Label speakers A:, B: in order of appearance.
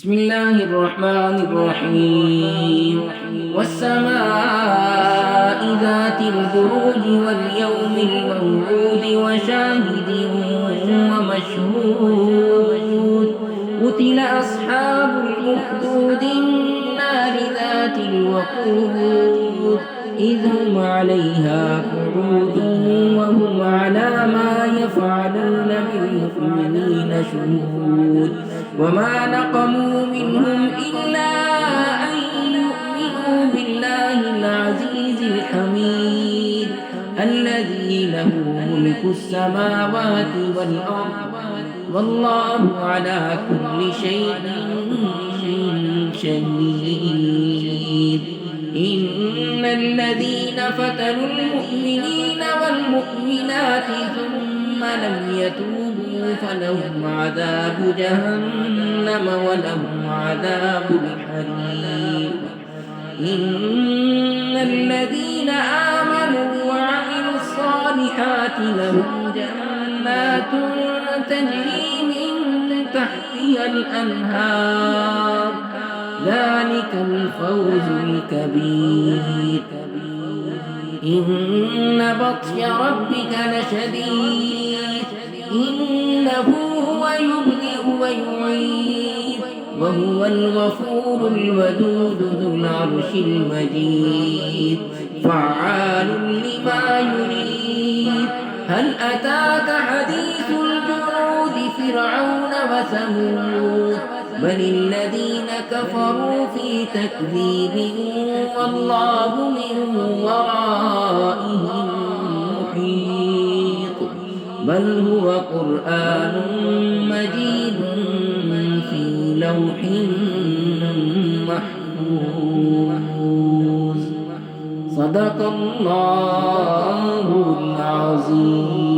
A: بسم الله الرحمن الرحيم والسماء ذات البروج واليوم الموعود وشاهد ومشهود قتل أصحاب الأخدود النار ذات الوقود إذ هم عليها قعود وهم على ما يفعلون بالمؤمنين شهود وما نقموا منهم إلا أن يؤمنوا بالله العزيز الحميد الذي له ملك السماوات والأرض والله على كل شيء شهيد. إن الذين فتنوا المؤمنين والمؤمنات ثم لم يتوبوا فلهم عذاب جهنم ولهم عذاب الحريق. إن الذين آمنوا وعملوا الصالحات لهم جنات تجري من تحتها الأنهار ذلك الفوز الكبير. إن بطش ربك لشديد إنه هو يبدئ ويعيد وهو الغفور الودود ذو العرش المجيد فعال لما يريد. هل أتاك حديث الجنود فرعون وثمود بل الذين كفروا في تكذيب والله من ورائهم محيط بل هو قرآن مجيد في لوح محفوظ. صدق الله العظيم.